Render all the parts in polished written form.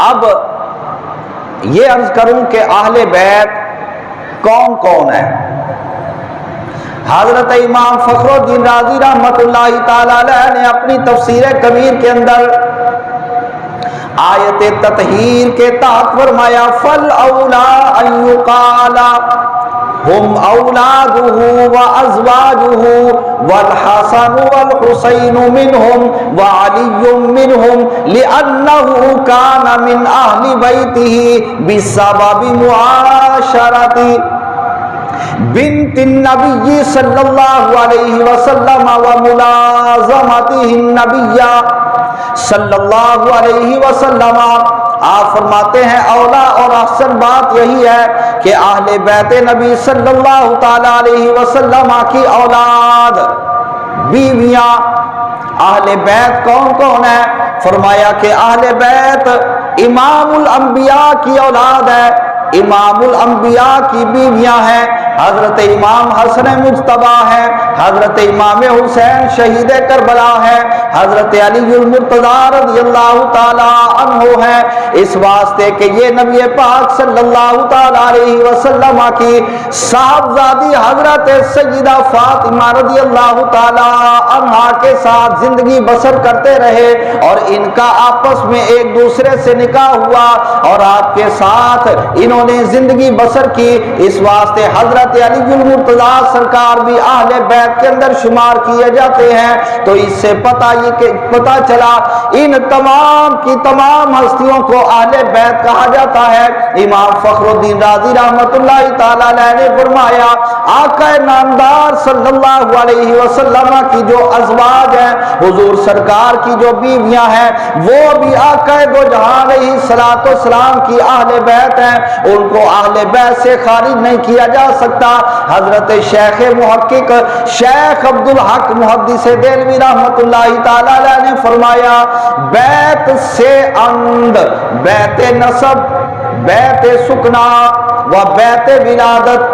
اب یہ عرض کروں کہ اہل بیت کون کون ہے؟ حضرت امام فخر الدین رازی رحمت اللہ تعالی علیہ نے اپنی تفسیر کبیر کے اندر آیت تطہیر کے تحت فرمایا فَالْأَوْلَىٰ أَن يُقَالَ هُمْ أَوْلَادُهُ وَأَزْوَاجُهُ وَالْحَسَنُ وَالْحُسَيْنُ مِنْهُمْ وَعَلِيٌّ مِّنْهُمْ لِأَنَّهُ كَانَ مِنْ أَهْلِ بَيْتِهِ بِسَبَبِ مُعَاشَرَةِ بنت النبی صلی اللہ علیہ وسلم وملازمتہ النبی صلی اللہ علیہ وسلم۔ آپ فرماتے ہیں اولا اور احسن بات یہی ہے کہ اہل بیت نبی صلی اللہ تعالی علیہ وسلم کی اولاد بیویاں، اہل بیت کون کون ہے؟ فرمایا کہ اہل بیت امام الانبیاء کی اولاد ہے، امام الانبیاء کی بیویاں ہیں، حضرت امام حسن مجتبیٰ ہے، حضرت امام حسین شہید کربلا ہے، حضرت علی المرتضیٰ رضی اللہ تعالی عنہ ہے، اس واسطے کہ یہ نبی پاک صلی اللہ تعالی علیہ وسلم کی صاحبزادی حضرت سیدہ فاطمہ رضی اللہ تعالی عنہا کے ساتھ زندگی بسر کرتے رہے اور ان کا آپس میں ایک دوسرے سے نکاح ہوا اور آپ کے ساتھ انہوں نے زندگی بسر کی، اس واسطے حضرت علی المرتضیٰ سرکار بھی اہل بیت کے اندر شمار کیے جاتے ہیں۔ تو اس سے پتہ چلا ان تمام کی تمام ہستیوں کو اہل بیت کہا جاتا ہے۔ امام فخر الدین رازی رحمت اللہ تعالی علیہ نے فرمایا آقا نامدار صلی اللہ علیہ وسلم کی جو ازواج ہیں، حضور سرکار کی جو بیویاں ہیں، وہ بھی آقا دو جہاں علیہ الصلوۃ والسلام کی اہل بیت ہیں، ان کو اہل بیت سے خارج نہیں کیا جا سکتا۔ حضرت شیخ محقق شیخ عبدالحق محدث دہلوی رحمت اللہ تعالی علیہ نے فرمایا بیت سے اند، بیت نسب، بیت سکنا و بیت ولادت،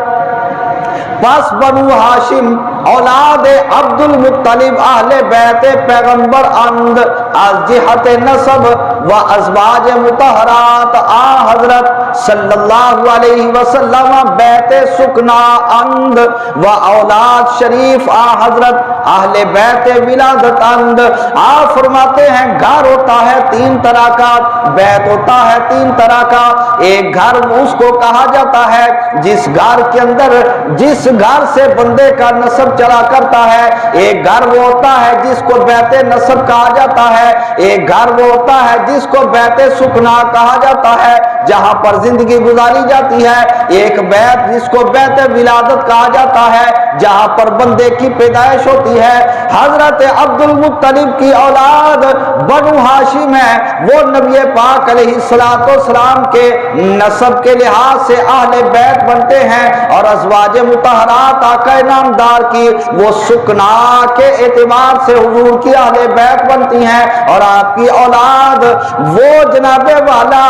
پس بنو ہاشم اولاد عبد المطلب اہل بیت پیغمبر اند از جہت نسب و ازواج مطہرات آ حضرت صلی اللہ علیہ وسلم بیت سکنا اند و اولاد شریف آ حضرت اہل بیت ولادت اند۔ آپ فرماتے ہیں گھر ہوتا ہے تین طرح کا، بیت ہوتا ہے تین طرح کا۔ ایک گھر اس کو کہا جاتا ہے جس گھر کے اندر جس گھر سے بندے کا نسب چلا کرتا ہے، ایک گھر وہ ہوتا ہے جس کو بیت نسب کہا جاتا ہے، ایک گھر وہ ہوتا ہے جس کو بیت سکنا کہا جاتا ہے جہاں پر زندگی گزاری جاتی ہے، ایک بیت جس کو بیت ولادت کہا جاتا ہے جہاں پر بندے کی پیدائش ہوتی ہے۔ حضرت عبد المطلب کی اولاد بنو ہاشم ہے، وہ نبی پاک علیہ الصلوۃ والسلام کے نسب کے لحاظ سے اہل بیت بنتے ہیں اور ازواج مطہرات آقا نامدار کی وہ سکنا کے اعتبار سے حضور کی اہل بیت بنتی ہیں اور آپ کی اولاد وہ جناب والا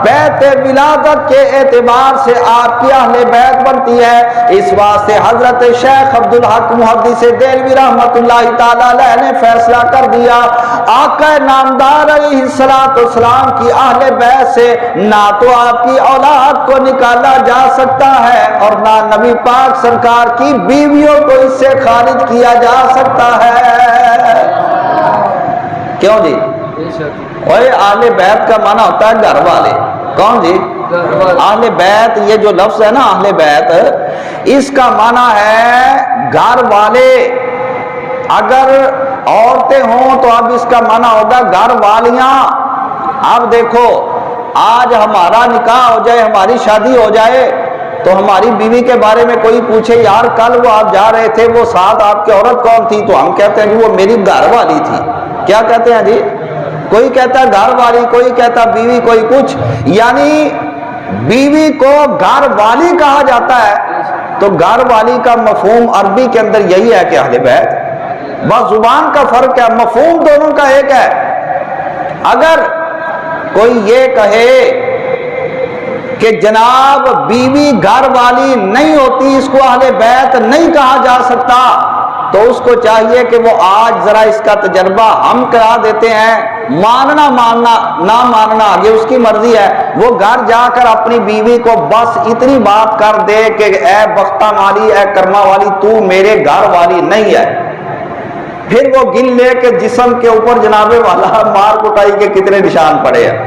بیت ولادت کے اعتبار سے آپ کی اہل بیت بنتی ہے۔ اس واسطے حضرت شیخ عبدالحق محدث دہلوی رحمت اللہ تعالی علیہ نے فیصلہ کر دیا آقا نامدار علیہ الصلوۃ والسلام کی اہل بیت سے نہ تو آپ کی اولاد کو نکالا جا سکتا ہے اور نہ نبی پاک سرکار کی بیویوں کو اس سے خارج کیا جا سکتا ہے۔ کیوں جی؟ اہل بیت کا معنی ہوتا ہے گھر والے۔ کون جی؟ اہل بیت، یہ جو لفظ ہے نا اہل بیت، اس کا معنی ہے گھر والے۔ اگر عورتیں ہوں تو اب اس کا معنی ہوگا گھر والیاں۔ اب دیکھو آج ہمارا نکاح ہو جائے، ہماری شادی ہو جائے تو ہماری بیوی کے بارے میں کوئی پوچھے یار کل وہ آپ جا رہے تھے وہ ساتھ آپ کی عورت کون تھی، تو ہم کہتے ہیں کہ وہ میری گھر والی تھی۔ کیا کہتے ہیں جی؟ کوئی کہتا ہے گھر والی، کوئی کہتا بیوی، کوئی کچھ، یعنی بیوی کو گھر والی کہا جاتا ہے۔ تو گھر والی کا مفہوم عربی کے اندر یہی ہے کہ اہل بیت، بس زبان کا فرق ہے، مفہوم دونوں کا ایک ہے۔ اگر کوئی یہ کہے کہ جناب بیوی گھر والی نہیں ہوتی، اس کو اہل بیت نہیں کہا جا سکتا، تو اس کو چاہیے کہ وہ آج ذرا اس کا تجربہ ہم کرا دیتے ہیں، ماننا نہ ماننا آگے اس کی مرضی ہے، وہ گھر جا کر اپنی بیوی کو بس اتنی بات کر دے کہ اے بختہ والی، اے کرما والی، تو میرے گھر والی نہیں ہے، پھر وہ گن لے کے جسم کے اوپر جناب والا مار کٹائی کے کتنے نشان پڑے ہیں،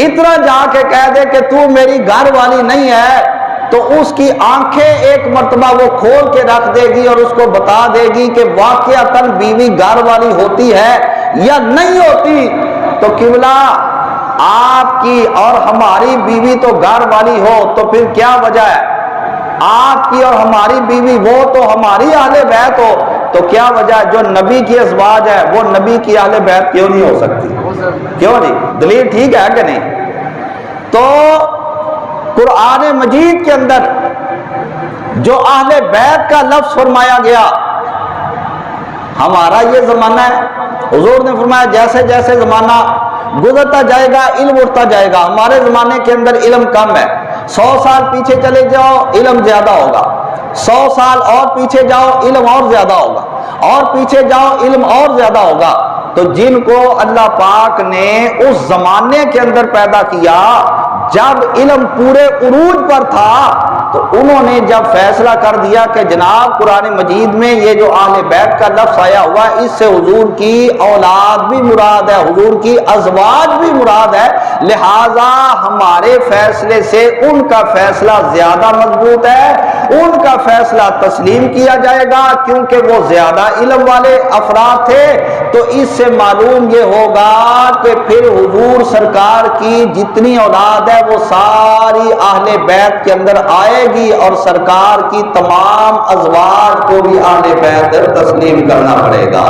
اتنا جا کے کہہ دے کہ تو میری گھر والی نہیں ہے، تو اس کی آنکھیں ایک مرتبہ وہ کھول کے رکھ دے گی اور اس کو بتا دے گی کہ واقعتاً بیوی گھر والی ہوتی ہے یا نہیں ہوتی۔ تو قبلہ آپ کی اور ہماری بیوی تو گھر والی ہو تو پھر کیا وجہ ہے؟ آپ کی اور ہماری بیوی وہ تو ہماری اہل بیت ہو تو کیا وجہ ہے؟ جو نبی کی ازواج ہے وہ نبی کی اہل بیت کیوں نہیں ہو سکتی؟ کیوں نہیں؟ دلیل ٹھیک ہے کہ نہیں؟ تو قرآن مجید کے اندر جو اہل بیت کا لفظ فرمایا گیا، ہمارا یہ زمانہ ہے، حضور نے فرمایا جیسے جیسے زمانہ گزرتا جائے گا علم اٹھتا جائے گا۔ ہمارے زمانے کے اندر علم کم ہے، 100 سال پیچھے چلے جاؤ علم زیادہ ہوگا، 100 سال اور پیچھے جاؤ علم اور زیادہ ہوگا، اور پیچھے جاؤ علم اور زیادہ ہوگا۔ تو جن کو اللہ پاک نے اس زمانے کے اندر پیدا کیا جب علم پورے عروج پر تھا، تو انہوں نے جب فیصلہ کر دیا کہ جناب قرآن مجید میں یہ جو اہل بیت کا لفظ آیا ہوا ہے اس سے حضور کی اولاد بھی مراد ہے، حضور کی ازواج بھی مراد ہے، لہذا ہمارے فیصلے سے ان کا فیصلہ زیادہ مضبوط ہے، ان کا فیصلہ تسلیم کیا جائے گا کیونکہ وہ زیادہ علم والے افراد تھے۔ تو اس سے معلوم یہ ہوگا کہ پھر حضور سرکار کی جتنی اولاد ہے وہ ساری اہل بیت کے اندر آئے گی، اور سرکار کی تمام ازواج کو بھی اہل بیت تسلیم کرنا پڑے گا۔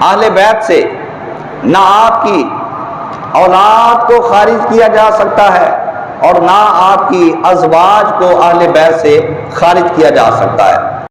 اہل بیت سے نہ آپ کی اولاد کو خارج کیا جا سکتا ہے اور نہ آپ کی ازواج کو اہل بیت سے خارج کیا جا سکتا ہے۔